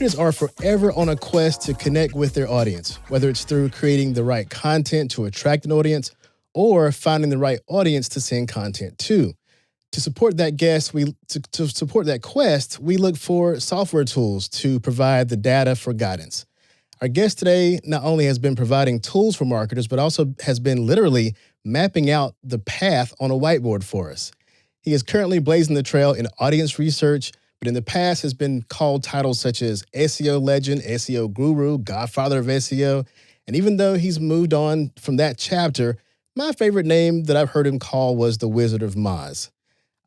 Marketers are forever on a quest to connect with their audience, whether it's through creating the right content to attract an audience or finding the right audience to send content to. To support that support that quest, we look for software tools to provide the data for guidance. Our guest today not only has been providing tools for marketers, but also has been literally mapping out the path on a whiteboard for us. He is currently blazing the trail in audience research, but in the past has been called titles such as SEO legend, SEO guru, godfather of SEO. And even though he's moved on from that chapter, my favorite name that I've heard him call was the Wizard of Moz.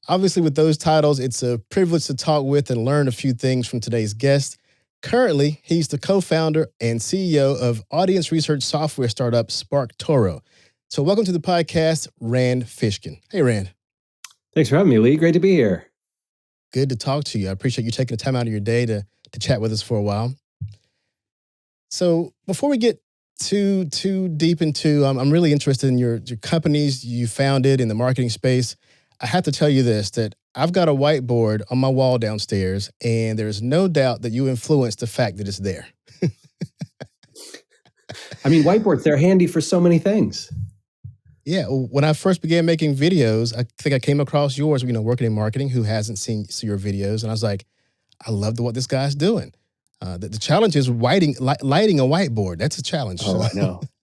Obviously, with those titles, it's a privilege to talk with and learn a few things from today's guest. Currently, he's the co-founder and CEO of audience research software startup Spark Toro. So welcome to the podcast, Rand Fishkin. Hey, Rand. Thanks for having me, Lee. Great to be here. Good to talk to you. I appreciate you taking the time out of your day to chat with us for a while. So before we get too deep into, I'm really interested in your companies you founded in the marketing space. I have to tell you this, that I've got a whiteboard on my wall downstairs, and there's no doubt that you influenced the fact that it's there. I mean, whiteboards, they're handy for so many things. Yeah, when I first began making videos, I think I came across yours, working in marketing, who hasn't seen your videos. And I was like, I love what this guy's doing. The challenge is lighting a whiteboard. That's a challenge. Oh,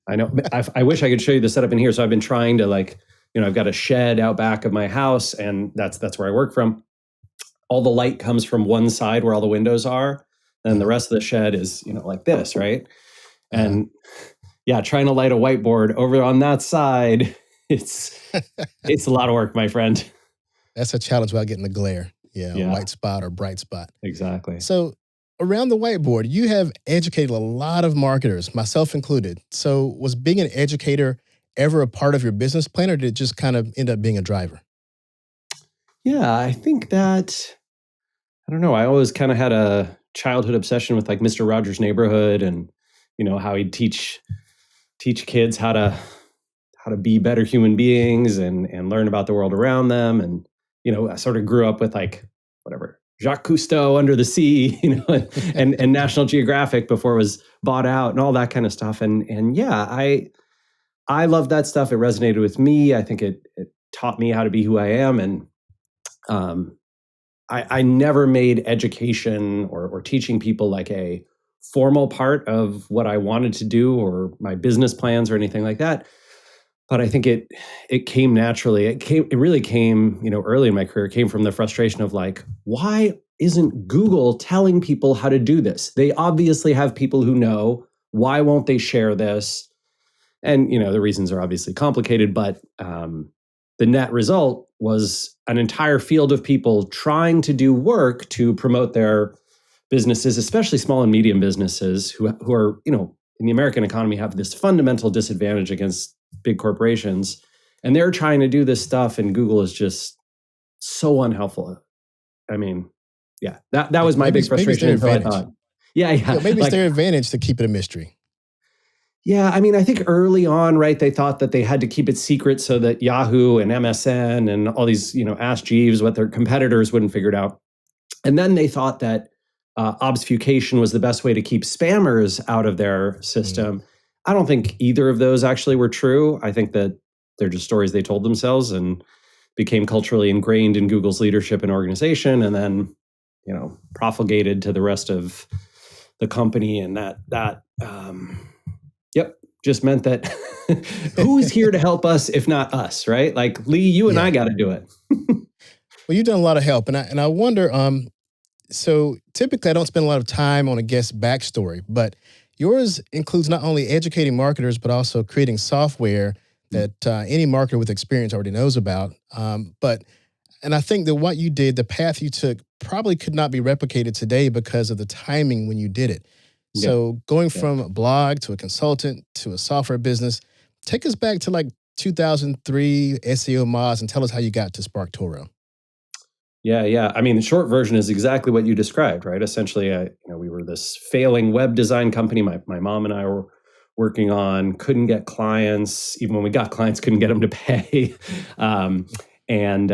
I know. I wish I could show you the setup in here. So I've been trying to I've got a shed out back of my house, and that's where I work from. All the light comes from one side where all the windows are. And the rest of the shed is, like this, right? And yeah, trying to light a whiteboard over on that side, it's a lot of work, my friend. That's a challenge without getting the glare. Yeah, a white spot or bright spot. Exactly. So around the whiteboard, you have educated a lot of marketers, myself included. So was being an educator ever a part of your business plan, or did it just kind of end up being a driver? Yeah, I think that, I don't know, I always kind of had a childhood obsession with Mr. Rogers' Neighborhood and, how he'd teach kids how to be better human beings and learn about the world around them. And, I sort of grew up with Jacques Cousteau, Under the Sea, and National Geographic before it was bought out and all that kind of stuff. And yeah, I love that stuff. It resonated with me. I think it taught me how to be who I am. And I never made education or teaching people a formal part of what I wanted to do or my business plans or anything like that. But I think it came naturally. It really came, early in my career, it came from the frustration of why isn't Google telling people how to do this? They obviously have people who know. Why won't they share this? And, the reasons are obviously complicated, but the net result was an entire field of people trying to do work to promote their businesses, especially small and medium businesses who are, in the American economy have this fundamental disadvantage against big corporations. And they're trying to do this stuff, and Google is just so unhelpful. I mean, yeah, that was my big frustration until I thought. Yeah. Maybe it's their advantage to keep it a mystery. Yeah, I mean, I think early on, right, they thought that they had to keep it secret so that Yahoo and MSN and all these, Ask Jeeves, what their competitors wouldn't figure it out. And then they thought that obfuscation was the best way to keep spammers out of their system. I don't think either of those actually were true. I think that they're just stories they told themselves and became culturally ingrained in Google's leadership and organization, and then, propagated to the rest of the company. And that just meant that who's here to help us if not us, right? Lee, you and I got to do it. Well, you've done a lot of help, and I wonder. So typically, I don't spend a lot of time on a guest's backstory, but yours includes not only educating marketers, but also creating software that any marketer with experience already knows about. And I think that what you did, the path you took, probably could not be replicated today because of the timing when you did it. Yeah. So going from a blog to a consultant to a software business, take us back to 2003 SEO Moz and tell us how you got to Spark Toro. Yeah. I mean, the short version is exactly what you described, right? Essentially, we were this failing web design company. My mom and I were working on, couldn't get clients. Even when we got clients, couldn't get them to pay. And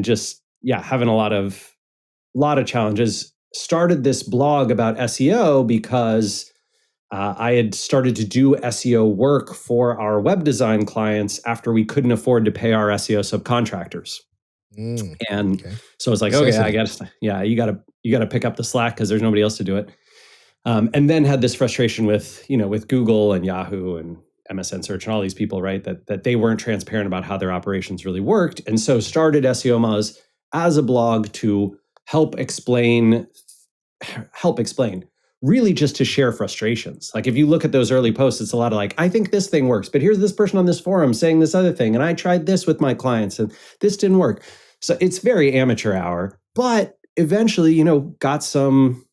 just, having a lot of challenges. started this blog about SEO because I had started to do SEO work for our web design clients after we couldn't afford to pay our SEO subcontractors. And so it's like, okay, I guess, yeah, you got to pick up the slack because there's nobody else to do it. And then had this frustration with Google and Yahoo and MSN Search and all these people, right? That they weren't transparent about how their operations really worked. And so started SEO Moz as a blog to help explain, really just to share frustrations. Like if you look at those early posts, it's a lot of like, I think this thing works, but here's this person on this forum saying this other thing. And I tried this with my clients and this didn't work. So it's very amateur hour, but eventually, got some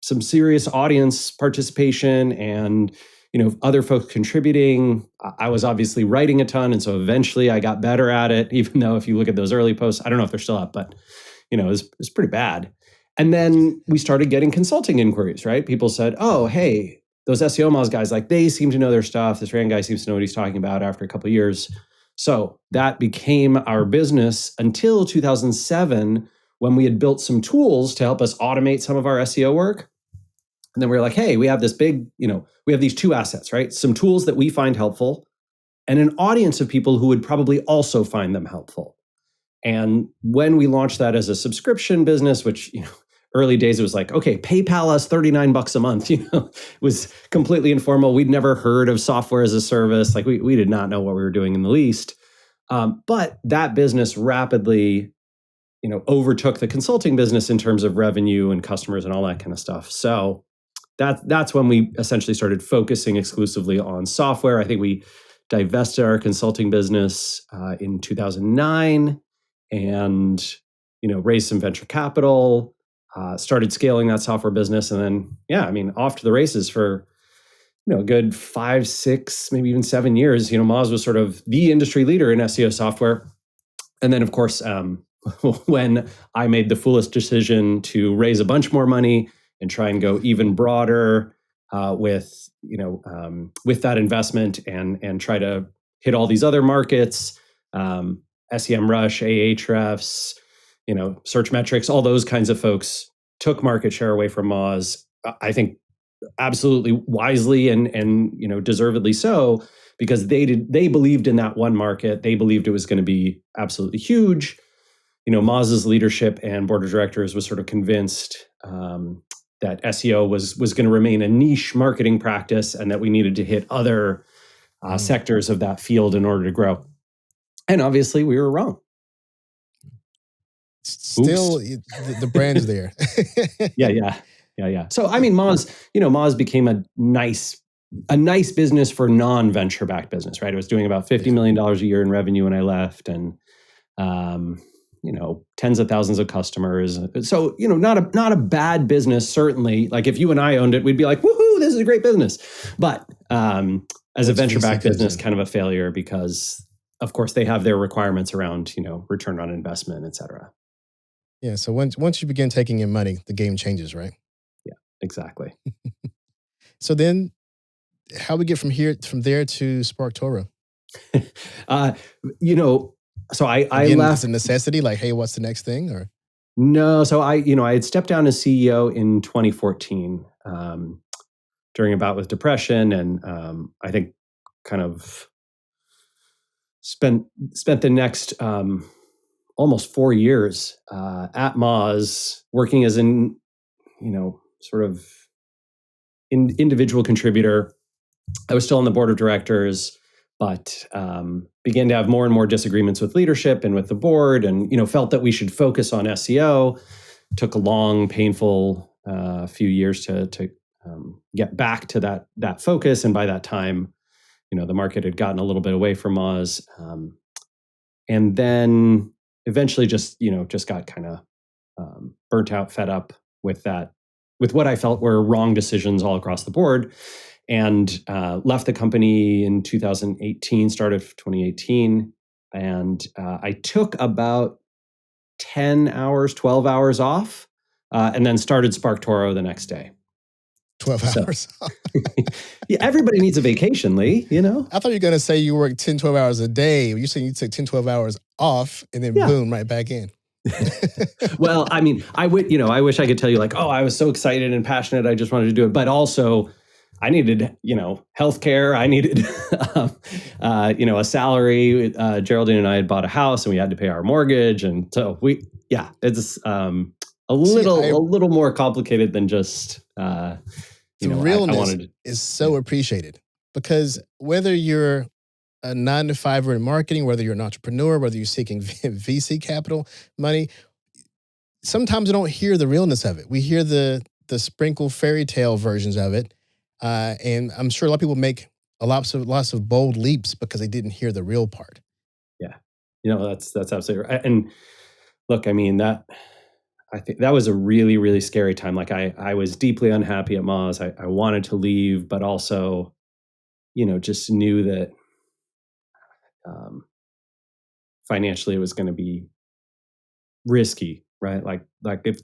serious audience participation and, other folks contributing. I was obviously writing a ton. And so eventually I got better at it, even though if you look at those early posts, I don't know if they're still up, but, it was pretty bad. And then we started getting consulting inquiries, right? People said, oh, hey, those SEO Moz guys, like they seem to know their stuff. This Rand guy seems to know what he's talking about after a couple of years. So that became our business until 2007, when we had built some tools to help us automate some of our SEO work. And then we were like, hey, we have this big, we have these two assets, right? Some tools that we find helpful and an audience of people who would probably also find them helpful. And when we launched that as a subscription business, which, early days, it was like, okay, PayPal us $39 a month, it was completely informal. We'd never heard of software as a service. Like we did not know what we were doing in the least. But that business rapidly, overtook the consulting business in terms of revenue and customers and all that kind of stuff. So that's when we essentially started focusing exclusively on software. I think we divested our consulting business in 2009 and, raised some venture capital, started scaling that software business. And then, off to the races for, a good 5, 6, maybe even 7 years. Moz was sort of the industry leader in SEO software. And then, of course, when I made the foolish decision to raise a bunch more money and try and go even broader with that investment and try to hit all these other markets, SEMrush, Ahrefs, search metrics, all those kinds of folks took market share away from Moz. I think absolutely wisely and deservedly so, because they believed in that one market. They believed it was going to be absolutely huge. Moz's leadership and board of directors was sort of convinced that SEO was going to remain a niche marketing practice and that we needed to hit other sectors of that field in order to grow. And obviously we were wrong. Still, the brand's there. Yeah. So, Moz became a nice business for non-venture backed business, right? It was doing about $50 million a year in revenue when I left, and tens of thousands of customers. So, not a bad business, certainly. Like if you and I owned it, we'd be like, woohoo, this is a great business. But as a venture backed business, kind of a failure because, of course, they have their requirements around, return on investment, et cetera. Yeah. So once you begin taking in money, the game changes, right? Yeah, exactly. So then how we get from there to Spark Toro? So I Again, left. It's a necessity, like, hey, what's the next thing? Or no, so I had stepped down as CEO in 2014 during a bout with depression, and I think kind of spent the next almost 4 years at Moz working as sort of individual contributor. I was still on the board of directors, but began to have more and more disagreements with leadership and with the board, and felt that we should focus on SEO. Took a long, painful few years to get back to that focus, and by that time, the market had gotten a little bit away from Moz, and then eventually just got kind of burnt out, fed up with what I felt were wrong decisions all across the board. And left the company in 2018, start of 2018. And I took about 10 hours, 12 hours off, and then started Spark Toro the next day. 12 hours. Yeah, everybody needs a vacation, Lee, I thought you were going to say you work 10, 12 hours a day. You're saying you took 10, 12 hours off and then boom, right back in. Well, I mean, I wish I could tell you like, oh, I was so excited and passionate. I just wanted to do it. But also I needed, healthcare. I needed, a salary. Geraldine and I had bought a house and we had to pay our mortgage. And so it's a little more complicated than just, the realness is so appreciated, because whether you're a 9-to-5 in marketing, whether you're an entrepreneur, whether you're seeking VC capital money, sometimes we don't hear the realness of it. We hear the sprinkle fairy tale versions of it. And I'm sure a lot of people make lots of bold leaps because they didn't hear the real part. Yeah. That's absolutely right. And look, I mean, I think that was a really, really scary time. Like I was deeply unhappy at Moz. I wanted to leave, but also, just knew that financially it was going to be risky, right? Like if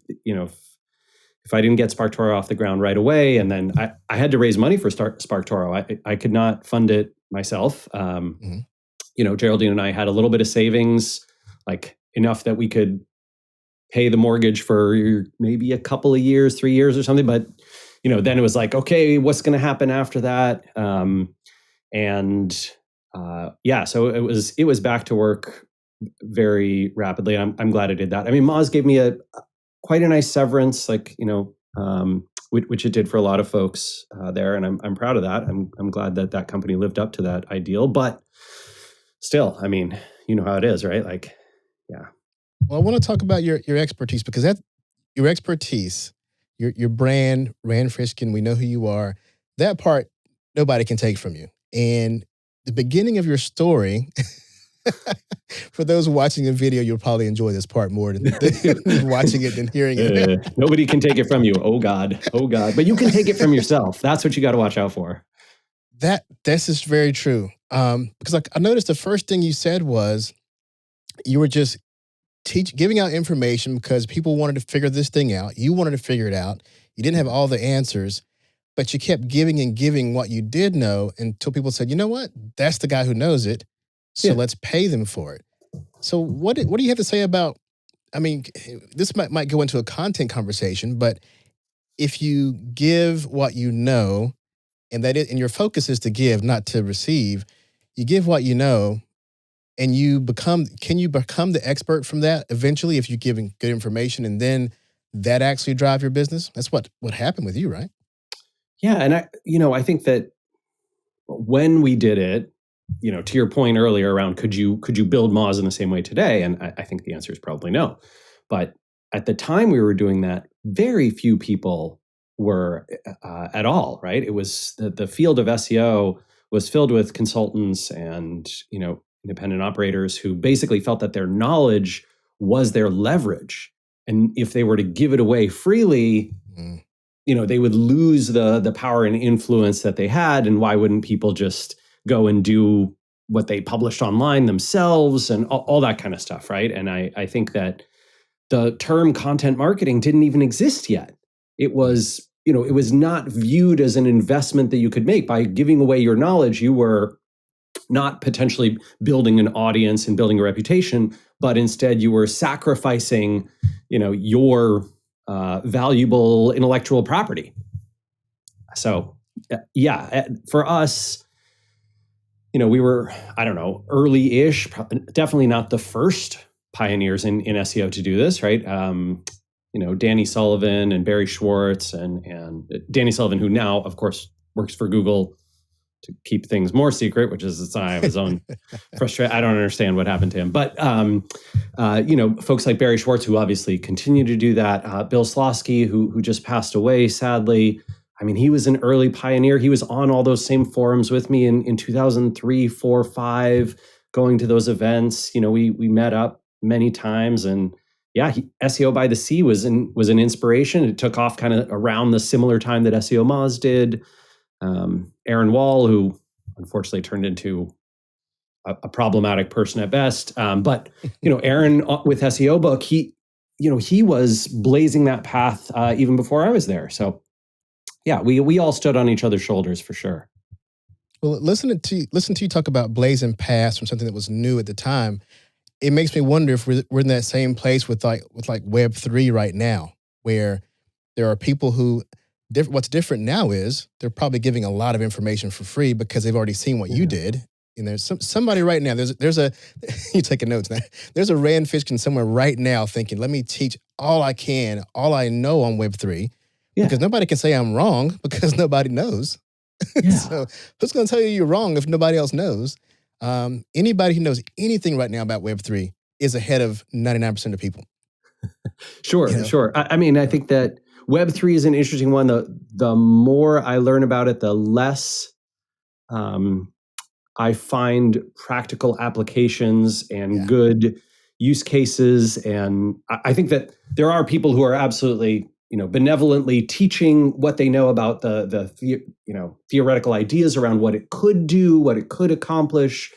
I didn't get Spark Toro off the ground right away, and then I had to raise money for Spark Toro. I could not fund it myself. Geraldine and I had a little bit of savings, like enough that we could pay the mortgage for maybe a couple of years, 3 years or something. But, then it was like, okay, what's going to happen after that? So it was back to work very rapidly. And I'm glad I did that. I mean, Moz gave me quite a nice severance, which it did for a lot of folks there. And I'm proud of that. I'm glad that company lived up to that ideal, but still, I mean, you know how it is, right? Like, yeah. Well, I want to talk about your expertise, because your expertise, your brand, Rand Fishkin, we know who you are. That part, nobody can take from you. And the beginning of your story, for those watching the video, you'll probably enjoy this part more than watching it than hearing it. Nobody can take it from you. Oh God. But you can take it from yourself. That's what you got to watch out for. This is very true. Because I noticed the first thing you said was you were just giving out information because people wanted to figure this thing out. You wanted to figure it out. You didn't have all the answers, but you kept giving and giving what you did know until people said, you know what? That's the guy who knows it. So let's pay them for it. So what do you have to say about, I mean, this might go into a content conversation, but if you give what you know, and your focus is to give, not to receive, you give what you know, and can you become the expert from that eventually if you're giving good information, and then that actually drive your business? That's what happened with you, right? Yeah. And I think that when we did it, to your point earlier around could you build Moz in the same way today? And I think the answer is probably no. But at the time we were doing that, very few people were at all, right? It was the field of SEO was filled with consultants and, independent operators who basically felt that their knowledge was their leverage. And if they were to give it away freely, they would lose the power and influence that they had. And why wouldn't people just go and do what they published online themselves and all that kind of stuff, right? And I think that the term content marketing didn't even exist yet. It was, it was not viewed as an investment that you could make. By giving away your knowledge, you were not potentially building an audience and building a reputation, but instead you were sacrificing, your valuable intellectual property. So, for us, we were, early-ish, definitely not the first pioneers in SEO to do this, right? Danny Sullivan and Barry Schwartz and Danny Sullivan, who now, of course, works for Google to keep things more secret, which is a sign of his own frustration. I don't understand what happened to him. But, folks like Barry Schwartz, who obviously continue to do that. Bill Slosky, who just passed away, sadly. I mean, he was an early pioneer. He was on all those same forums with me in 2003, 4, 5, going to those events. We met up many times, and SEO by the Sea was an inspiration. It took off kind of around the similar time that SEO Moz did. Aaron Wall, who unfortunately turned into a problematic person at best. But Aaron with SEO Book, he was blazing that path even before I was there. So we all stood on each other's shoulders for sure. Well, listen to you talk about blazing paths from something that was new at the time. it makes me wonder if we're in that same place with Web3 right now, where there are people who what's different now is they're probably giving a lot of information for free because they've already seen what you Yeah. did. And there's somebody right now. There's a you taking notes now. There's a Rand Fishkin somewhere right now thinking, let me teach all I can, all I know on Web3, Yeah. because nobody can say I'm wrong because nobody knows. Yeah. So who's going to tell you you're wrong if nobody else knows? Anybody who knows anything right now about Web3 is ahead of 99% of people. Sure, You know? sure. I mean, I think that Web3 is an interesting one. The more I learn about it, the less I find practical applications and Yeah. good use cases. And I think that there are people who are absolutely, benevolently teaching what they know about the theoretical ideas around what it could do, what it could accomplish,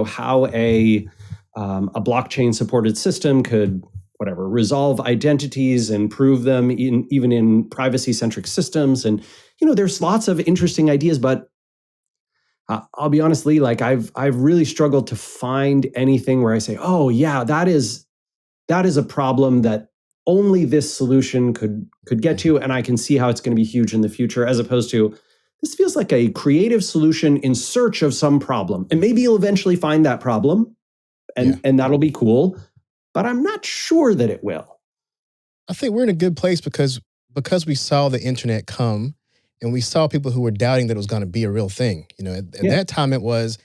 how a blockchain supported system could resolve identities and prove them even in privacy centric systems. And there's lots of interesting ideas, but I'll be honest, Lee, like I've really struggled to find anything where I say, oh yeah, that is a problem that only this solution could get to, and I can see how it's going to be huge in the future, as opposed to this feels like a creative solution in search of some problem. And maybe you'll eventually find that problem and that'll be cool, but I'm not sure that it will. I think we're in a good place because we saw the internet come and we saw people who were doubting that it was going to be a real thing. At that time it was,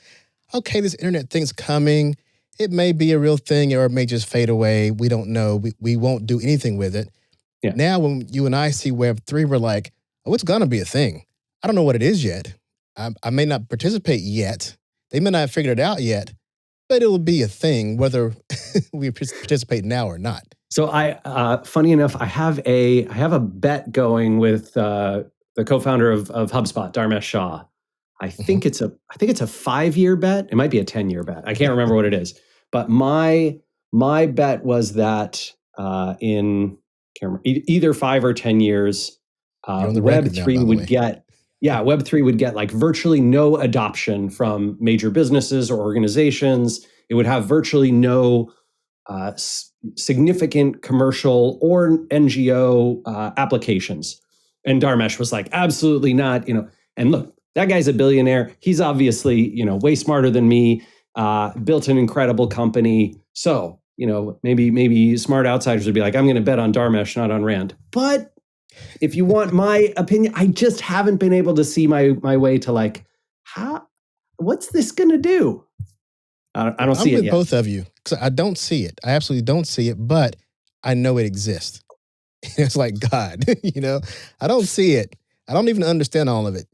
okay, this internet thing's coming. It may be a real thing or it may just fade away. We don't know. We won't do anything with it. Yeah. Now when you and I see Web3, we're like, oh, it's going to be a thing. I don't know what it is yet. I may not participate yet. They may not have figured it out yet, but it'll be a thing whether we participate now or not. So funny enough, I have a bet going with the co-founder of HubSpot, Dharmesh Shah. I think it's a 5-year bet. It might be a 10-year bet. I can't remember what it is. But my bet was that either 5 or 10 years, Web3 would get Web3 would get like virtually no adoption from major businesses or organizations. It would have virtually no significant commercial or NGO applications. And Dharmesh was like, absolutely not. And look, that guy's a billionaire. He's obviously, way smarter than me, built an incredible company. So, maybe smart outsiders would be like, I'm going to bet on Dharmesh, not on Rand. But if you want my opinion, I just haven't been able to see my way to like, what's this going to do? I don't see it yet. I'm with both of you because I don't see it. I absolutely don't see it, but I know it exists. It's like God, I don't see it. I don't even understand all of it,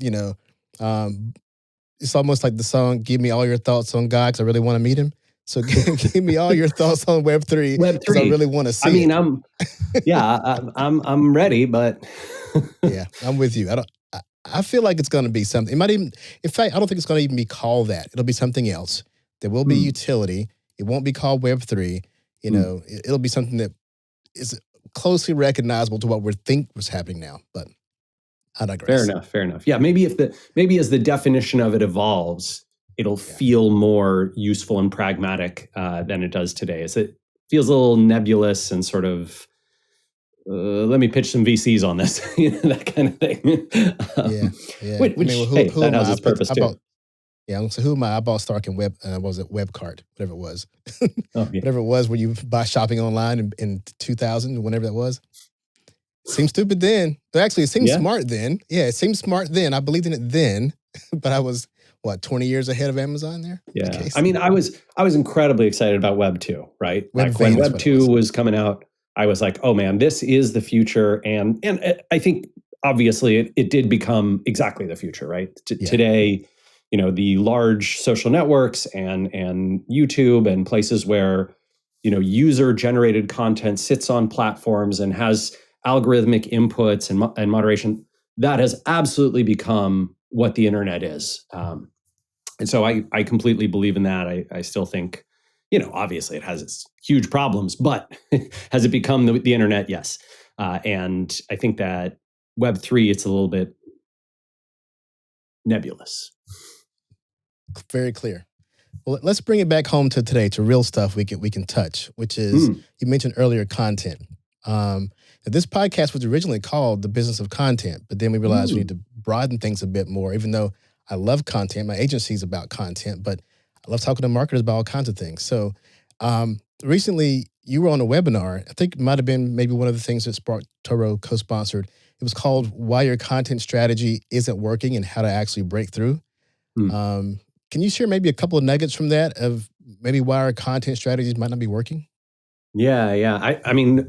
It's almost like the song, give me all your thoughts on God because I really want to meet him. So give me all your thoughts on Web3 because I really want to see it. I'm ready, but yeah, I'm with you. I feel like it's going to be something. It might even, in fact, I don't think it's going to even be called that. It'll be something else. There will be utility. It won't be called Web3. It'll be something that is closely recognizable to what we think was happening now. But I digress. Fair enough. Yeah, maybe as the definition of it evolves, it'll feel more useful and pragmatic than it does today. As it feels a little nebulous and sort of, let me pitch some VCs on this, that kind of thing. Which that has its purpose too. Yeah, so who am I? I bought Stark and Webcart, whatever it was. Oh, yeah. Whatever it was where you buy shopping online in 2000, whenever that was. Seemed stupid then. But actually, it seemed smart then. Yeah, it seemed smart then. I believed in it then. But I was, 20 years ahead of Amazon there? Yeah. I mean, I was incredibly excited about Web 2, right? When Web 2 was coming out, I was like, oh man, this is the future. And I think, obviously, it did become exactly the future, right? Today, the large social networks and YouTube and places where, user-generated content sits on platforms and has algorithmic inputs and moderation, that has absolutely become what the internet is. And so I completely believe in that. I still think, obviously it has its huge problems, but has it become the internet? Yes. And I think that Web3, it's a little bit nebulous. Very clear. Well, let's bring it back home to today, to real stuff we can touch, which is, you mentioned earlier, content. This podcast was originally called The Business of Content, but then we realized we need to broaden things a bit more, even though I love content. My agency's about content, but I love talking to marketers about all kinds of things. So recently you were on a webinar. I think it might have been maybe one of the things that Spark Toro co-sponsored. It was called Why Your Content Strategy Isn't Working and How to Actually Break Through. Can you share maybe a couple of nuggets from that of maybe why our content strategies might not be working? Yeah. I mean,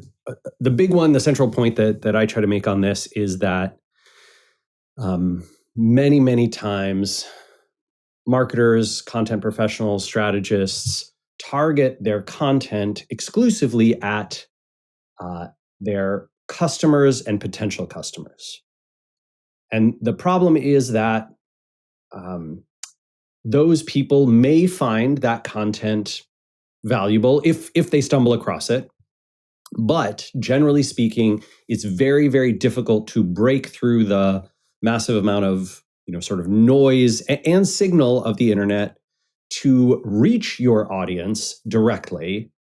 the big one, the central point that I try to make on this is that many times marketers, content professionals, strategists target their content exclusively at their customers and potential customers. And the problem is that those people may find that content valuable if they stumble across it. But generally speaking, it's very difficult to break through the massive amount of sort of noise and signal of the internet to reach your audience directly.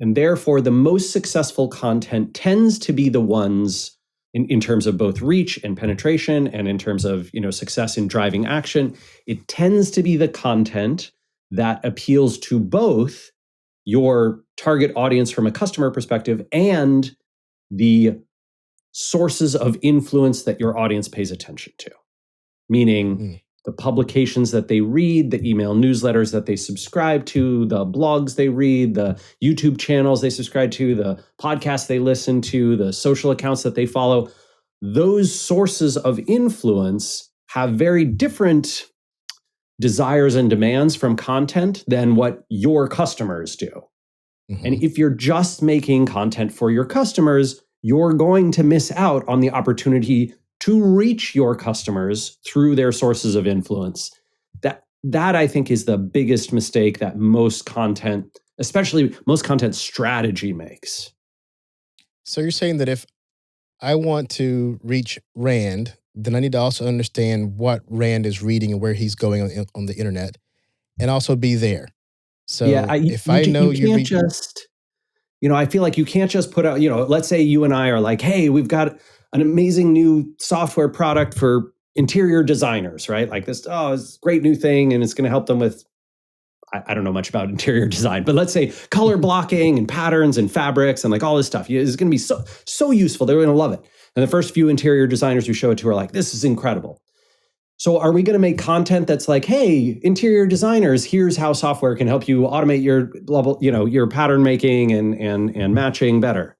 And therefore, the most successful content tends to be the ones in terms of both reach and penetration, and in terms of success in driving action. It tends to be the content that appeals to both your target audience from a customer perspective and the sources of influence that your audience pays attention to. Meaning the publications that they read, the email newsletters that they subscribe to, the blogs they read, the YouTube channels they subscribe to, the podcasts they listen to, the social accounts that they follow. Those sources of influence have very different desires and demands from content than what your customers do. And if you're just making content for your customers, you're going to miss out on the opportunity to reach your customers through their sources of influence. That I think is the biggest mistake that most content, especially most content strategy, makes. So you're saying that if I want to reach Rand, then I need to also understand what Rand is reading and where he's going on the internet, and also be there. So if I know you can't just, I feel like you can't just put out, let's say you and I are like, hey, we've got an amazing new software product for interior designers, right? Like this, it's a great new thing, and it's going to help them with, I don't know much about interior design, but let's say color blocking and patterns and fabrics and like all this stuff. It's going to be so useful. They're going to love it. And the first few interior designers we show it to are like, this is incredible. So are we going to make content that's like, hey, interior designers, here's how software can help you automate your level, your pattern making and matching better?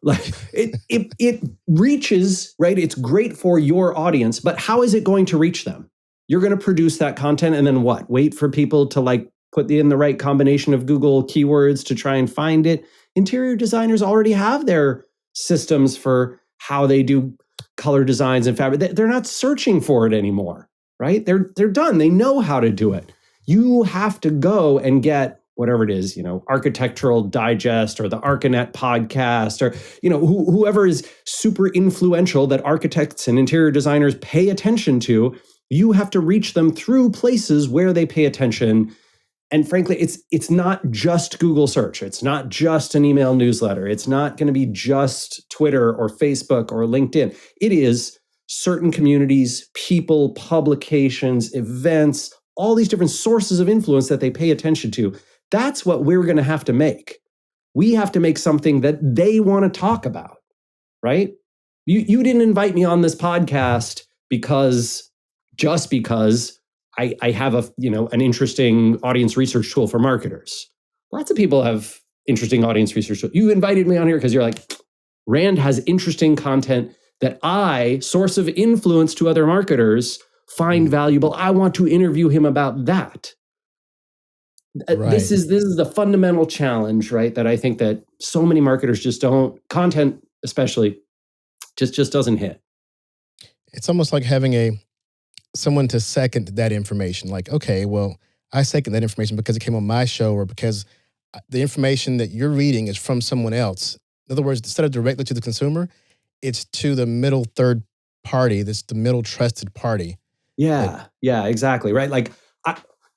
Like it reaches, right? It's great for your audience, but how is it going to reach them? You're going to produce that content and then what? Wait for people to like put in the right combination of Google keywords to try and find it. Interior designers already have their systems for how they do color designs and fabric. They're not searching for it anymore, right? They're done. They know how to do it. You have to go and get whatever it is, Architectural Digest or the Arcanet podcast, or, whoever is super influential that architects and interior designers pay attention to. You have to reach them through places where they pay attention. And frankly, it's not just Google search. It's not just an email newsletter. It's not going to be just Twitter or Facebook or LinkedIn. It is certain communities, people, publications, events, all these different sources of influence that they pay attention to. That's what we're going to have to make. We have to make something that they want to talk about, right? You didn't invite me on this podcast because I have an interesting audience research tool for marketers. Lots of people have interesting audience research tools. You invited me on here because you're like, Rand has interesting content that source of influence to other marketers, find valuable. I want to interview him about that. Right. This is the fundamental challenge, right? That I think that so many marketers just don't, content especially, just doesn't hit. It's almost like having someone to second that information. Like, okay, well, I second that information because it came on my show, or because the information that you're reading is from someone else. In other words, instead of directly to the consumer, it's to the middle third party. That's the middle trusted party. Yeah, exactly. Right. Like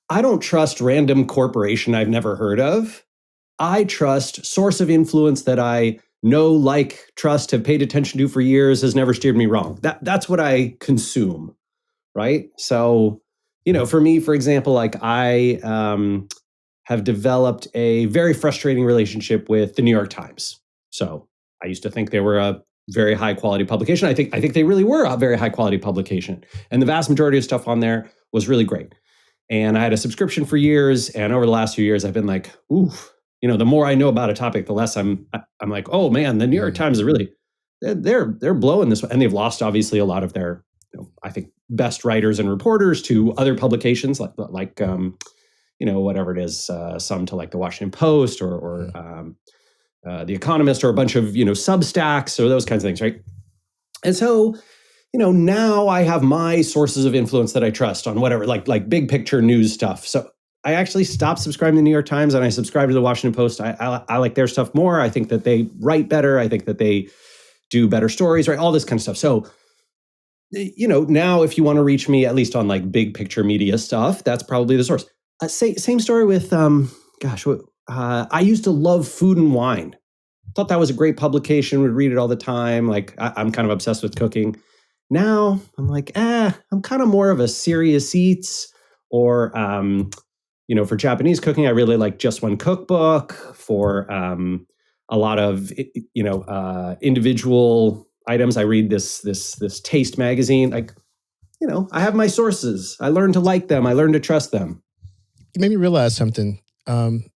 I don't trust random corporation I've never heard of. I trust source of influence that I know, like, trust, have paid attention to for years, has never steered me wrong. That's what I consume, right? So, for me, for example, like I have developed a very frustrating relationship with the New York Times. So I used to think they were a very high quality publication. I think they really were a very high quality publication, and the vast majority of stuff on there was really great. And I had a subscription for years, and over the last few years, I've been like, ooh, the more I know about a topic, the less I'm like, oh man, the New York Times is really they're blowing this, and they've lost obviously a lot of their, I think, best writers and reporters to other publications like whatever it is, some to like the Washington Post or the Economist, or a bunch of Substacks or those kinds of things, right? And so, now I have my sources of influence that I trust on whatever, like big picture news stuff. So I actually stopped subscribing to the New York Times and I subscribe to the Washington Post. I like their stuff more. I think that they write better. I think that they do better stories, right? All this kind of stuff. So, now if you want to reach me, at least on like big picture media stuff, that's probably the source. Same story with, I used to love Food and Wine. Thought that was a great publication, would read it all the time. Like I'm kind of obsessed with cooking. Now I'm like, I'm kind of more of a Serious Eats, or, for Japanese cooking, I really like Just One Cookbook. For a lot of, individual items, I read this Taste magazine. Like, I have my sources. I learn to like them. I learn to trust them. You made me realize something.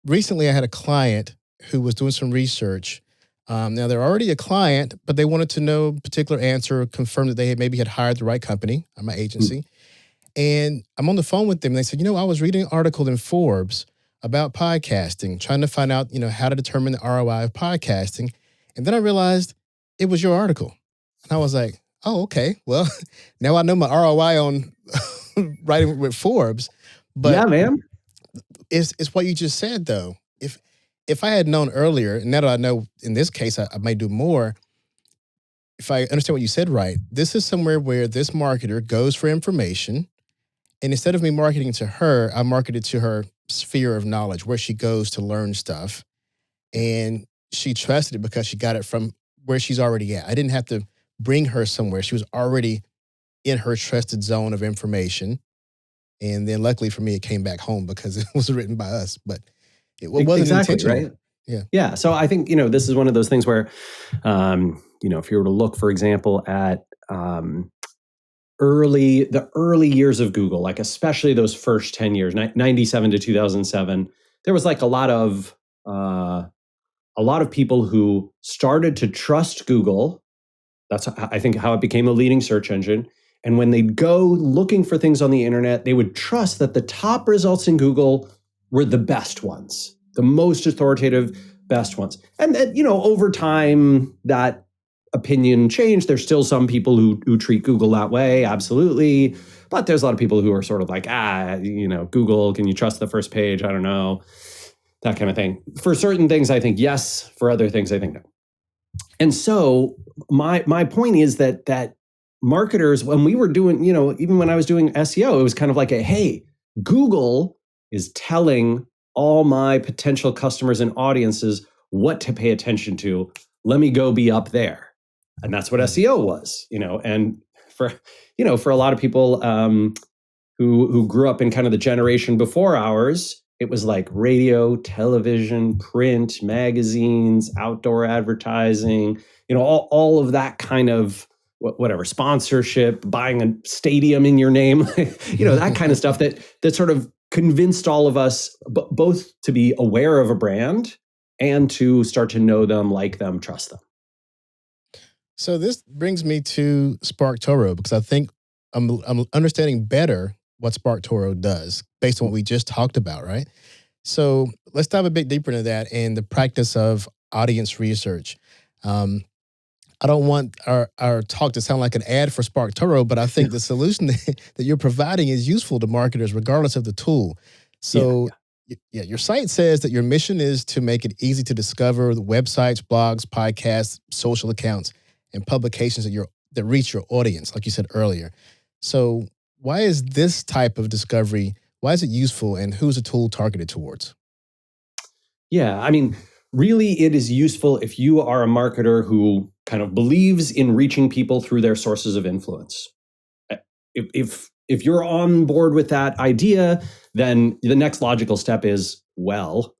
Recently, I had a client who was doing some research. Now, they're already a client, but they wanted to know a particular answer, confirm that they had hired the right company, my agency. And I'm on the phone with them, and they said, I was reading an article in Forbes about podcasting, trying to find out, how to determine the ROI of podcasting. And then I realized it was your article. And I was like, oh, okay. Well, now I know my ROI on writing with Forbes. But yeah, man. It's what you just said, though. If I had known earlier, and now that I know in this case I might do more, if I understand what you said right, this is somewhere where this marketer goes for information, and instead of me marketing to her, I marketed to her sphere of knowledge, where she goes to learn stuff, and she trusted it because she got it from where she's already at. I didn't have to bring her somewhere. She was already in her trusted zone of information. And then luckily for me, it came back home because it was written by us, but it wasn't exactly intentional. Right. Yeah. So I think, this is one of those things where, if you were to look, for example, at the early years of Google, like especially those first 10 years, 97 to 2007, there was like a lot of people who started to trust Google. That's, I think, how it became a leading search engine. And when they'd go looking for things on the internet, they would trust that the top results in Google were the best ones, the most authoritative, best ones. And that, over time, that opinion changed. There's still some people who treat Google that way, absolutely. But there's a lot of people who are sort of like, Google, can you trust the first page? I don't know, that kind of thing. For certain things, I think yes. For other things, I think no. And so my point is that marketers, when we were doing, even when I was doing SEO, it was kind of like hey, Google is telling all my potential customers and audiences what to pay attention to. Let me go be up there. And that's what SEO was, and for a lot of people who grew up in kind of the generation before ours, it was like radio, television, print, magazines, outdoor advertising, all of that kind of whatever, sponsorship, buying a stadium in your name, that kind of stuff that sort of convinced all of us both to be aware of a brand and to start to know them, like them, trust them. So this brings me to Spark Toro, because I think I'm understanding better what Spark Toro does based on what we just talked about, right? So let's dive a bit deeper into that and the practice of audience research. I don't want our talk to sound like an ad for Spark Toro, but I think the solution that you're providing is useful to marketers regardless of the tool. So your site says that your mission is to make it easy to discover the websites, blogs, podcasts, social accounts, and publications that reach your audience, like you said earlier. So why is this type of discovery Why is it useful, and who's the tool targeted towards? Yeah, I mean, really, it is useful if you are a marketer who kind of believes in reaching people through their sources of influence. If you're on board with that idea, then the next logical step is, well,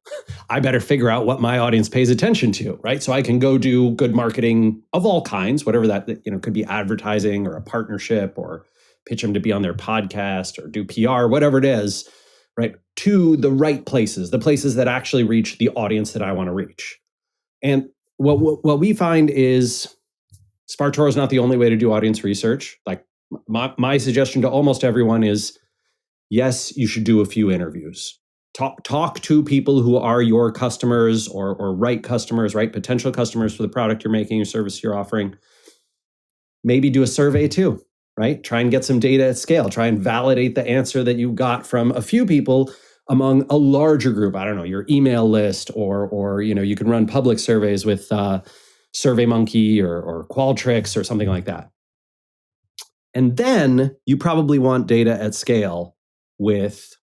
I better figure out what my audience pays attention to, right? So I can go do good marketing of all kinds, whatever that, could be advertising or a partnership or pitch them to be on their podcast or do PR, whatever it is, right? To the right places, the places that actually reach the audience that I want to reach. And what we find is Spark Toro is not the only way to do audience research. Like my suggestion to almost everyone is, yes, you should do a few interviews. Talk to people who are your customers or right customers, right? Potential customers for the product you're making or service you're offering. Maybe do a survey too, right? Try and get some data at scale. Try and validate the answer that you got from a few people among a larger group. I don't know, your email list, or you can run public surveys with SurveyMonkey or Qualtrics or something like that. And then you probably want data at scale with,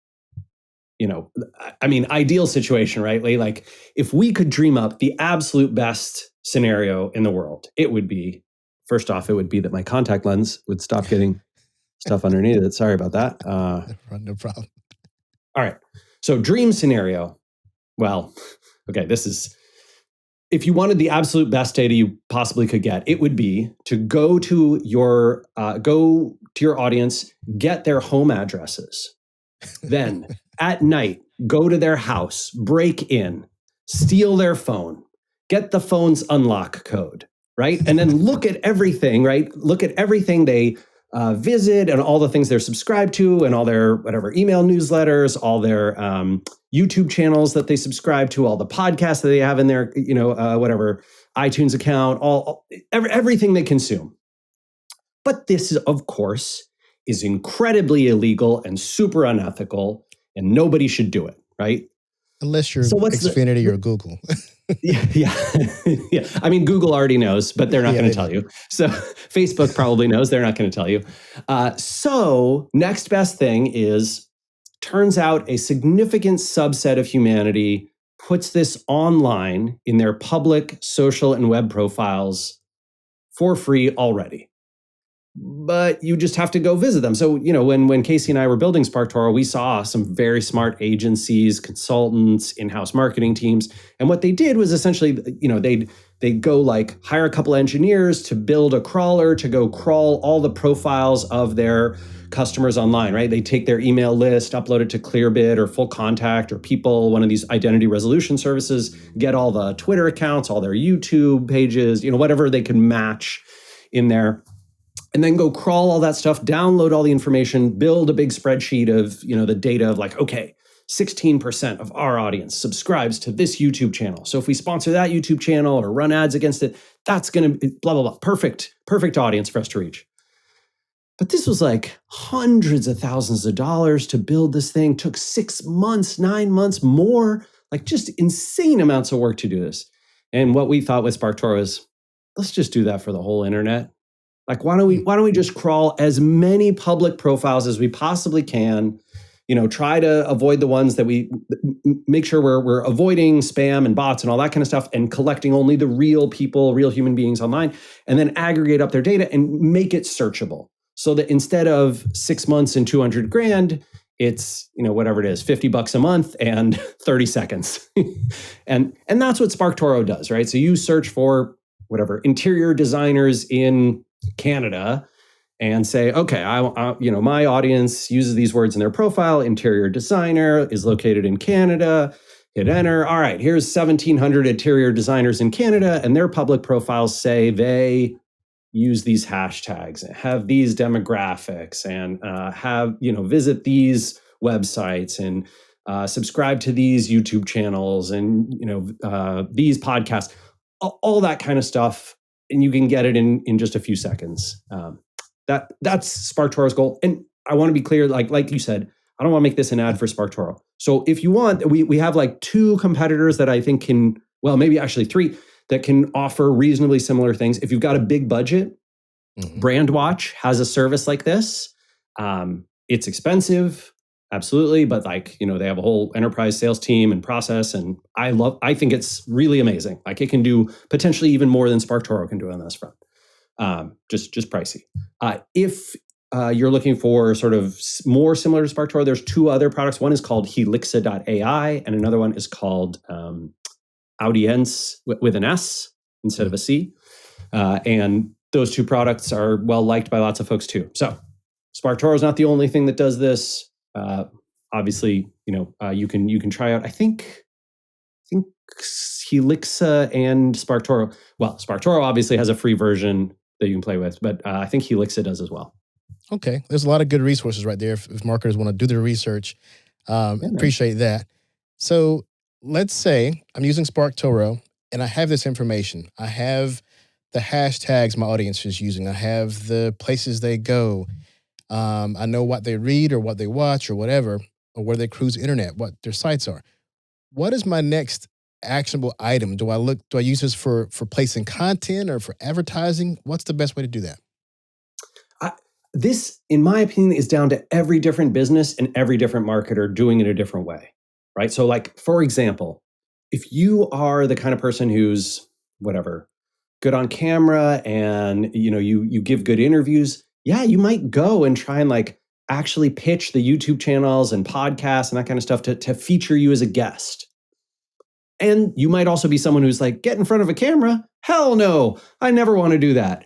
ideal situation, right? Like if we could dream up the absolute best scenario in the world, it would be, first off, it would be that my contact lens would stop getting stuff underneath it. Sorry about that. No problem. All right. So dream scenario. Well, okay, this is, if you wanted the absolute best data you possibly could get, it would be to go to your audience, get their home addresses. Then at night, go to their house, break in, steal their phone, get the phone's unlock code, right? And then look at everything, right? Look at everything they visit and all the things they're subscribed to and all their whatever email newsletters, all their YouTube channels that they subscribe to, all the podcasts that they have in their, whatever iTunes account, everything they consume. But this is, of course, is incredibly illegal and super unethical, and nobody should do it, right? Unless you're Xfinity or Google. Yeah. I mean, Google already knows, but they're not going to tell you. So Facebook probably knows. They're not going to tell you. So next best thing is, turns out a significant subset of humanity puts this online in their public social and web profiles for free already. But you just have to go visit them. So, when Casey and I were building Spark Toro, we saw some very smart agencies, consultants, in-house marketing teams. And what they did was essentially, they'd go like hire a couple engineers to build a crawler to go crawl all the profiles of their customers online, right? They take their email list, upload it to Clearbit or Full Contact or People, one of these identity resolution services, get all the Twitter accounts, all their YouTube pages, whatever they can match in there. And then go crawl all that stuff, download all the information, build a big spreadsheet of, the data of like, okay, 16% of our audience subscribes to this YouTube channel. So if we sponsor that YouTube channel or run ads against it, that's going to blah, blah, blah. Perfect audience for us to reach. But this was like hundreds of thousands of dollars to build this thing. Took 6 months, 9 months more, like just insane amounts of work to do this. And what we thought with Spark Toro is, let's just do that for the whole internet. Like, why don't we just crawl as many public profiles as we possibly can, try to avoid the ones that we make sure we're avoiding spam and bots and all that kind of stuff, and collecting only the real people, real human beings online, and then aggregate up their data and make it searchable so that instead of 6 months and $200,000, it's, whatever it is, $50 a month and 30 seconds. and that's what Spark Toro does, right? So you search for whatever interior designers in Canada and say, okay, I my audience uses these words in their profile. Interior designer is located in Canada. Hit enter. All right, here's 1,700 interior designers in Canada, and their public profiles say they use these hashtags, have these demographics, and visit these websites and subscribe to these YouTube channels and these podcasts, all that kind of stuff. And you can get it in just a few seconds. That's Spark Toro's goal. And I want to be clear, like you said, I don't want to make this an ad for Spark Toro. So if you want, we have like 2 competitors that I think can, well, maybe actually 3 that can offer reasonably similar things. If you've got a big budget, Brandwatch has a service like this. It's expensive. absolutely. But like, they have a whole enterprise sales team and process. And I think it's really amazing. Like it can do potentially even more than Spark Toro can do on this front. Just pricey. If you're looking for sort of more similar to Spark Toro, there's two other products. One is called Helixa.ai and another one is called Audience with an S instead of a C. And those two products are well liked by lots of folks too. So Spark Toro is not the only thing that does this. Obviously, you can try out. I think Helixa and Spark Toro. Well, Spark Toro obviously has a free version that you can play with, but I think Helixa does as well. Okay, there's a lot of good resources right there if marketers want to do their research. Appreciate that. So let's say I'm using Spark Toro and I have this information. I have the hashtags my audience is using. I have the places they go. I know what they read or what they watch or whatever, or where they cruise the internet, what their sites are. What is my next actionable item? Do I use this for placing content or for advertising? What's the best way to do that? This, in my opinion, is down to every different business and every different marketer doing it a different way, right? So like, for example, if you are the kind of person who's whatever, good on camera and you give good interviews, yeah, you might go and try and like actually pitch the YouTube channels and podcasts and that kind of stuff to feature you as a guest. And you might also be someone who's like, get in front of a camera? Hell no, I never want to do that.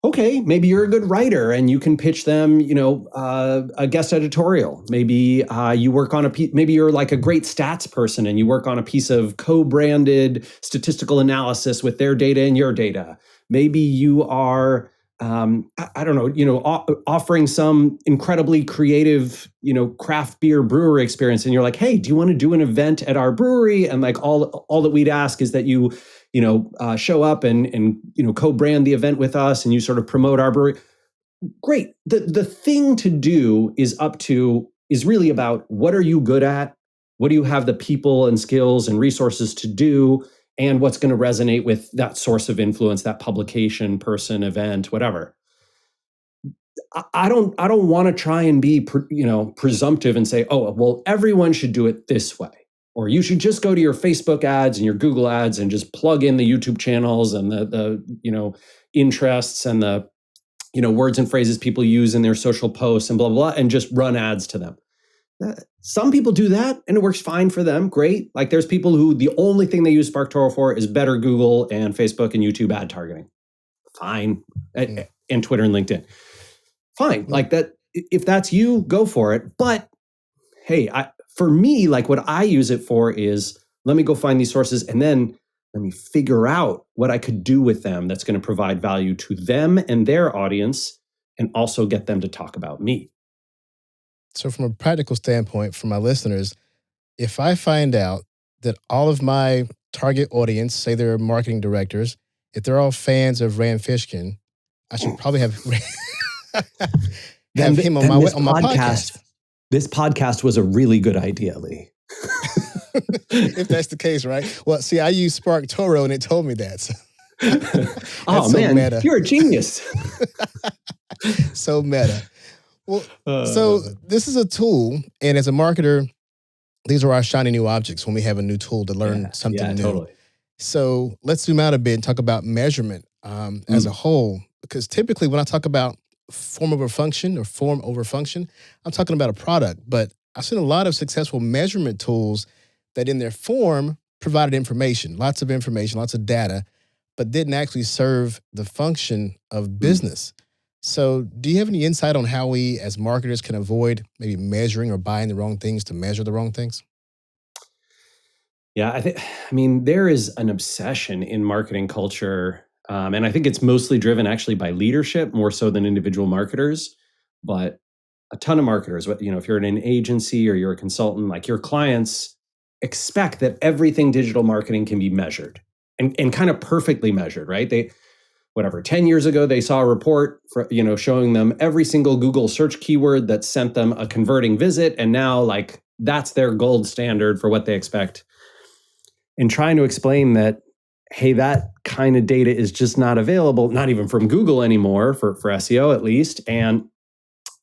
Okay, maybe you're a good writer and you can pitch them, a guest editorial. Maybe you work on maybe you're like a great stats person and you work on a piece of co-branded statistical analysis with their data and your data. Maybe you are, I don't know, offering some incredibly creative, craft beer brewery experience. And you're like, hey, do you want to do an event at our brewery? And like all that we'd ask is that you show up and co-brand the event with us and you sort of promote our brewery. Great. The thing to do is really about what are you good at? What do you have the people and skills and resources to do? And what's going to resonate with that source of influence, that publication, person, event, whatever. I don't want to try and be presumptive and say, oh, well, everyone should do it this way. Or you should just go to your Facebook ads and your Google ads and just plug in the YouTube channels and the interests and the words and phrases people use in their social posts and blah, blah, blah, and just run ads to them. Some people do that and it works fine for them. Great. Like there's people who the only thing they use Spark Toro for is better Google and Facebook and YouTube ad targeting. Fine. And Twitter and LinkedIn. Fine. Like that. If that's you, go for it. But hey, for me, like what I use it for is let me go find these sources and then let me figure out what I could do with them that's going to provide value to them and their audience and also get them to talk about me. So from a practical standpoint, for my listeners, if I find out that all of my target audience, say they're marketing directors, if they're all fans of Rand Fishkin, I should probably have him on my podcast. This podcast was a really good idea, Lee. If that's the case, right? Well, see, I use Spark Toro and it told me that. So. Oh, man, meta. You're a genius. So meta. Well, so this is a tool, and as a marketer, these are our shiny new objects when we have a new tool to learn something new. Totally. So let's zoom out a bit and talk about measurement as a whole, because typically when I talk about form over function, I'm talking about a product, but I've seen a lot of successful measurement tools that in their form provided information, lots of data, but didn't actually serve the function of business. So do you have any insight on how we as marketers can avoid maybe measuring or buying the wrong things to measure the wrong things? Yeah, there is an obsession in marketing culture, and I think it's mostly driven actually by leadership more so than individual marketers, but a ton of marketers, if you're in an agency or you're a consultant, like your clients expect that everything digital marketing can be measured and kind of perfectly measured, right? 10 years ago, they saw a report showing them every single Google search keyword that sent them a converting visit. And now like that's their gold standard for what they expect. And trying to explain that, hey, that kind of data is just not available, not even from Google anymore for SEO at least. And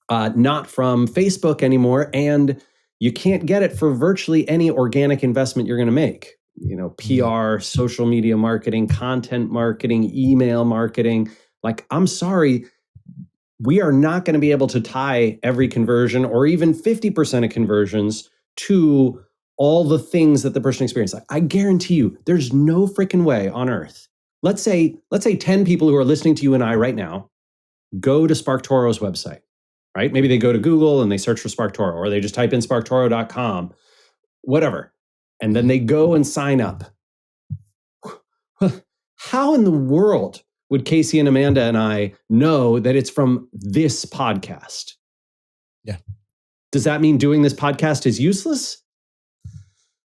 not from Facebook anymore, and you can't get it for virtually any organic investment you're going to make. PR, social media marketing, content marketing, email marketing. Like, I'm sorry, we are not going to be able to tie every conversion or even 50% of conversions to all the things that the person experienced. Like, I guarantee you, there's no freaking way on earth. Let's say 10 people who are listening to you and I right now go to Spark Toro's website, right? Maybe they go to Google and they search for Spark Toro, or they just type in sparktoro.com, whatever. And then they go and sign up. How in the world would Casey and Amanda and I know that it's from this podcast? Yeah. Does that mean doing this podcast is useless?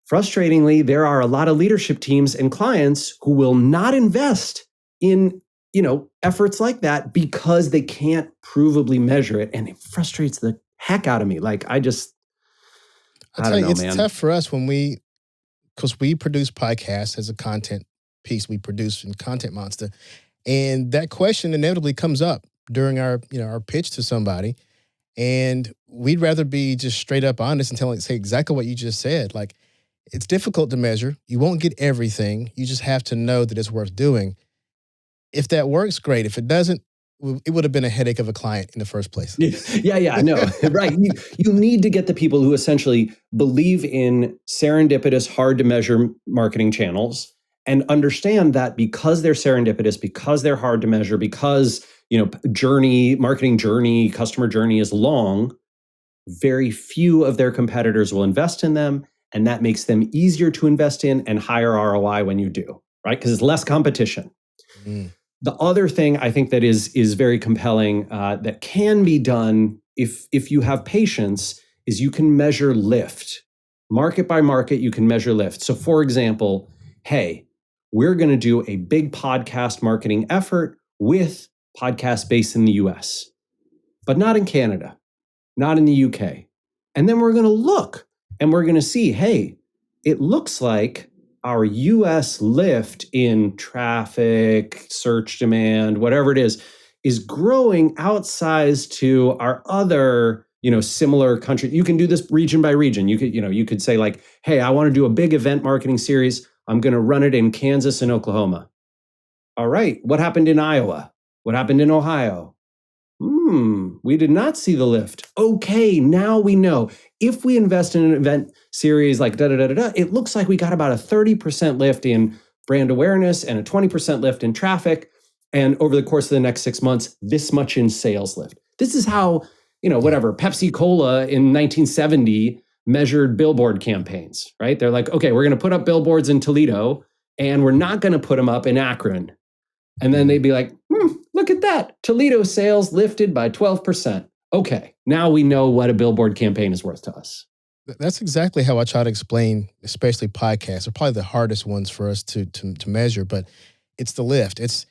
Frustratingly, there are a lot of leadership teams and clients who will not invest in, efforts like that because they can't provably measure it. And it frustrates the heck out of me. Like, I don't know, it's man. tough for us because we produce podcasts as a content piece we produce in Content Monster. And that question inevitably comes up during our pitch to somebody. And we'd rather be just straight up honest and say exactly what you just said. Like, it's difficult to measure. You won't get everything. You just have to know that it's worth doing. If that works, great. If it doesn't, it would have been a headache of a client in the first place. Yeah, no, right. You need to get the people who essentially believe in serendipitous, hard to measure marketing channels and understand that because they're serendipitous, because they're hard to measure, because, marketing journey, customer journey is long, very few of their competitors will invest in them. And that makes them easier to invest in and higher ROI when you do, right? Because it's less competition. Mm. The other thing I think that is very compelling that can be done if you have patience is you can measure lift. Market by market, you can measure lift. So for example, hey, we're going to do a big podcast marketing effort with podcasts based in the US, but not in Canada, not in the UK. And then we're going to look and we're going to see, hey, it looks like our US lift in traffic, search demand, whatever it is growing outsized to our other, similar countries. You can do this region by region. You could say like, hey, I want to do a big event marketing series. I'm going to run it in Kansas and Oklahoma. All right. What happened in Iowa? What happened in Ohio? We did not see the lift. Okay, now we know. If we invest in an event series like it looks like we got about a 30% lift in brand awareness and a 20% lift in traffic. And over the course of the next 6 months, this much in sales lift. This is how, Pepsi Cola in 1970 measured billboard campaigns, right? They're like, okay, we're going to put up billboards in Toledo and we're not going to put them up in Akron. And then they'd be like, look at that. Toledo sales lifted by 12%. Okay, now we know what a billboard campaign is worth to us. That's exactly how I try to explain, especially podcasts. Are probably the hardest ones for us to measure, but it's the lift. It's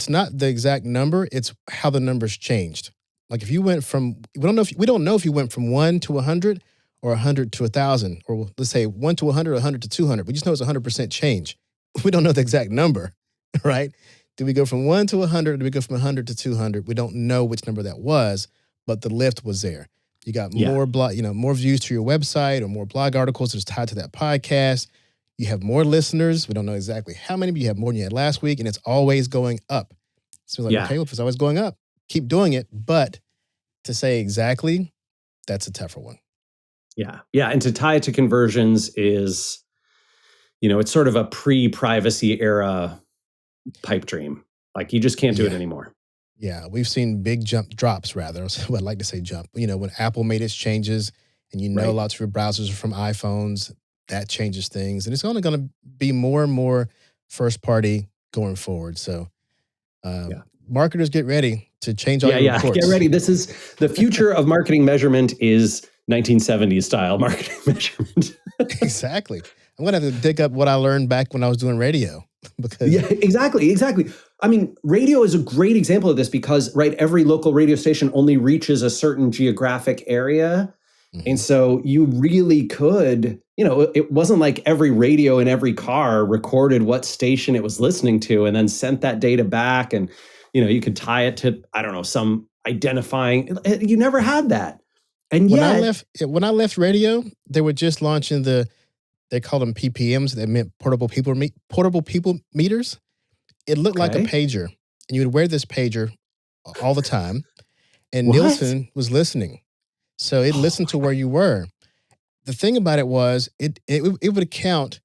not the exact number, it's how the numbers changed. Like if you went from, we don't know if you went from 1 to 100 or 100 to 1,000, or let's say 1 to 100, 100 to 200. We just know it's 100% change. We don't know the exact number, right? Did we go from 1 to 100? Did we go from 100 to 200? We don't know which number that was, but the lift was there. You got more more views to your website or more blog articles that's tied to that podcast. You have more listeners. We don't know exactly how many, but you have more than you had last week, and it's always going up. So okay, well, if it's always going up, keep doing it. But to say exactly, that's a tougher one. Yeah. And to tie it to conversions is, it's sort of a pre-privacy era pipe dream. Like you just can't do it anymore. Yeah, we've seen big drops rather. Well, I'd like to say jump. When Apple made its changes and right. Lots of your browsers are from iPhones, that changes things. And it's only going to be more and more first party going forward. So marketers, get ready to change all your reports. Get ready. This is the future of marketing measurement is 1970s style marketing measurement. Exactly. I'm going to have to dig up what I learned back when I was doing radio. Because exactly. I mean, radio is a great example of this because, right, every local radio station only reaches a certain geographic area. Mm-hmm. And so you really could, it wasn't like every radio in every car recorded what station it was listening to and then sent that data back. And, you could tie it to, I don't know, some identifying. You never had that. And When yet, when I left radio, they were just launching they called them PPMs. That meant portable people meters. It looked like a okay, pager, and you would wear this pager all the time. And what? Nielsen was listening, so it Oh listened to where you were. The thing about it was, it would count.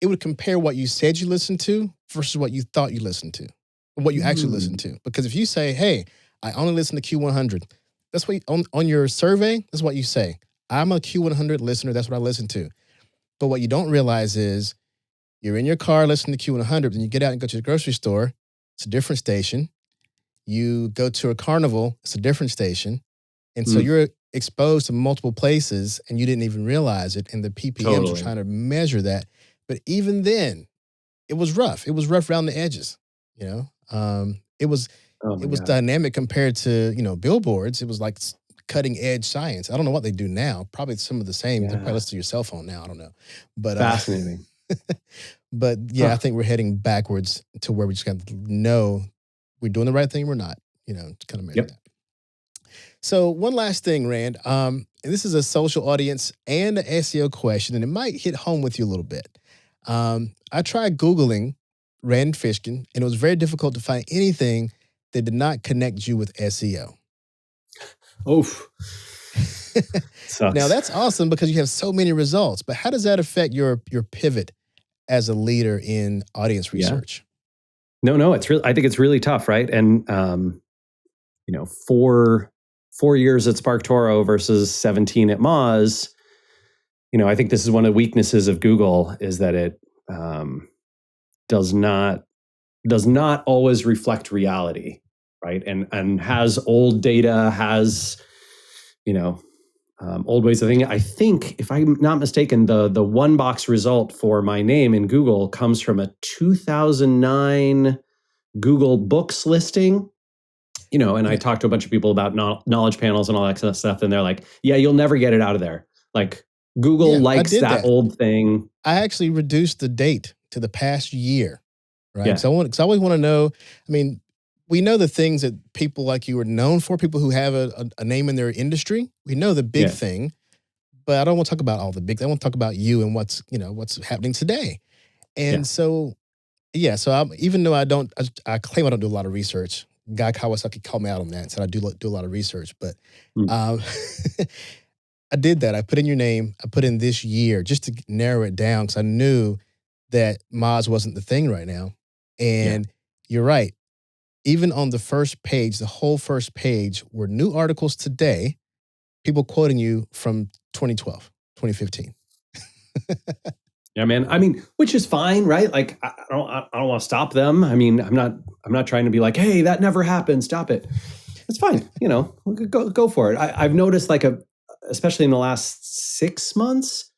It would compare what you said you listened to versus what you thought you listened to, and what you actually listened to. Because if you say, "Hey, I only listen to Q100," that's what on your survey. That's what you say. I'm a Q100 listener. That's what I listen to. But what you don't realize is you're in your car listening to Q100, and you get out and go to the grocery store. It's a different station. You go to a carnival. It's a different station. And so mm, you're exposed to multiple places and you didn't even realize it. And the PPMs are totally. trying to measure that. But even then, it was rough. It was rough around the edges. You know, Oh it my was God. dynamic compared to billboards. It was like cutting edge science. I don't know what they do now. Probably some of the same. They probably Yeah. listen to your cell phone now. I don't know, but Fascinating. but yeah, I Huh. think we're heading backwards to where we just got to know we're doing the right thing. We're not. To kind of measure Yep. that. So one last thing, Rand. And this is a social audience and an SEO question, and it might hit home with you a little bit. I tried Googling Rand Fishkin, and it was very difficult to find anything that did not connect you with SEO. Oof. Now Sucks. that's awesome because you have so many results, but how does that affect your pivot as a leader in audience Yeah. research? No, it's really, I think it's really tough, right? And, 4 years at Spark Toro versus 17 at Moz, I think this is one of the weaknesses of Google is that it um, does not always reflect reality, right? And has old data, has you know old ways of thinking. I think, if I'm not mistaken, the one box result for my name in Google comes from a 2009 Google Books listing. And I Yeah, talked to a bunch of people about knowledge panels and all that kind of stuff, and they're like, "Yeah, you'll never get it out of there. Like, Google yeah, I likes did that that. old thing." I actually reduced the date to the past year, right? Yeah, Because I always want to know. I mean, we know the things that people like you are known for, people who have a name in their industry. We know the big yeah, thing, but I don't want to talk about all the big. I want to talk about you and what's happening today. yeah. And so, yeah, so even though I claim I don't do a lot of research. Guy Kawasaki called me out on that and said I do a lot of research, but Mm, um, I did that. I put in your name. I put in this year just to narrow it down because I knew that Moz wasn't the thing right now. yeah. And you're right. Even on the first page, the whole first page were new articles today, people quoting you from 2012, 2015. Yeah, man. I mean, which is fine, right? Like, I don't want to stop them. I mean, I'm not trying to be like, "Hey, that never happened. Stop it." It's fine. Go for it. I've noticed, like, especially in the last 6 months,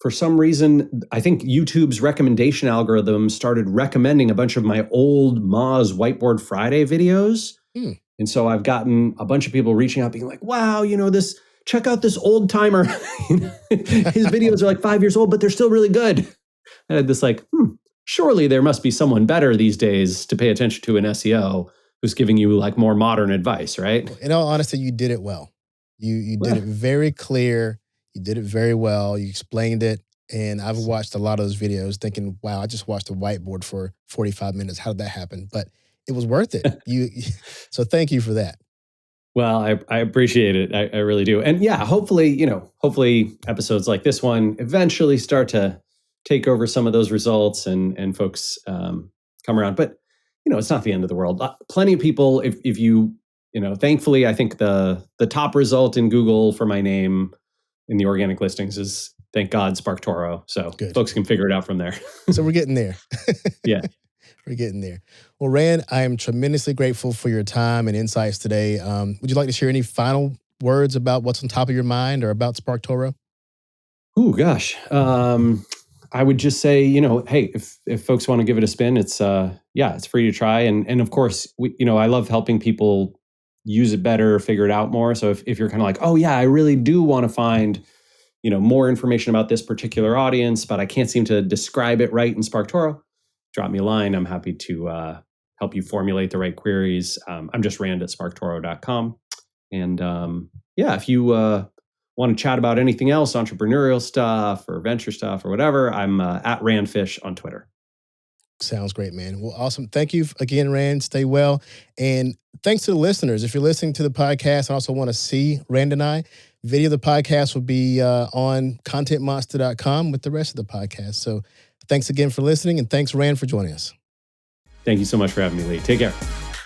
for some reason, I think YouTube's recommendation algorithm started recommending a bunch of my old Moz Whiteboard Friday videos. Hmm. And so I've gotten a bunch of people reaching out being like, "Wow, this, check out this old timer." His videos are like 5 years old, but they're still really good. And I had this like, surely there must be someone better these days to pay attention to in SEO who's giving you like more modern advice, right? Well, in all honesty, you did it well. You did it Well, very clear. You did it very well. You explained it. And I've watched a lot of those videos thinking, wow, I just watched a whiteboard for 45 minutes. How did that happen? But it was worth it. So thank you for that. well, I appreciate it. I really do. And yeah, hopefully episodes like this one eventually start to take over some of those results and folks come around. But it's not the end of the world. Plenty of people, if thankfully, I think the top result in Google for my name in the organic listings is, thank God, Spark Toro. So Good. folks can figure it out from there. So we're getting there. Yeah. We're getting there. Well, Rand, I am tremendously grateful for your time and insights today. Would you like to share any final words about what's on top of your mind or about Spark Toro? Oh gosh. I would just say, hey, if folks want to give it a spin, it's free to try. And of course, I love helping people use it better, figure it out more. So if you're kind of like, oh yeah, I really do want to find, more information about this particular audience, but I can't seem to describe it right in Spark Toro, drop me a line. I'm happy to help you formulate the right queries. I'm just Rand at sparktoro.com. And if you want to chat about anything else, entrepreneurial stuff or venture stuff or whatever, I'm at Randfish on Twitter. Sounds great, man. Well, awesome. Thank you again, Rand. Stay well. And thanks to the listeners. If you're listening to the podcast and also want to see Rand and I, video of the podcast will be on contentmonster.com with the rest of the podcast. So thanks again for listening, and thanks, Rand, for joining us. Thank you so much for having me, Lee. Take care.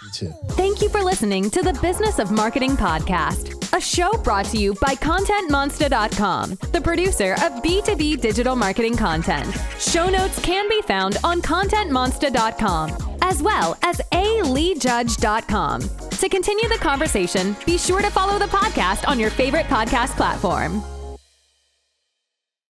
You too. Thank you for listening to the Business of Marketing podcast, a show brought to you by ContentMonster.com, the producer of B2B digital marketing content. Show notes can be found on ContentMonster.com, as well as aleejudge.com. To continue the conversation, be sure to follow the podcast on your favorite podcast platform.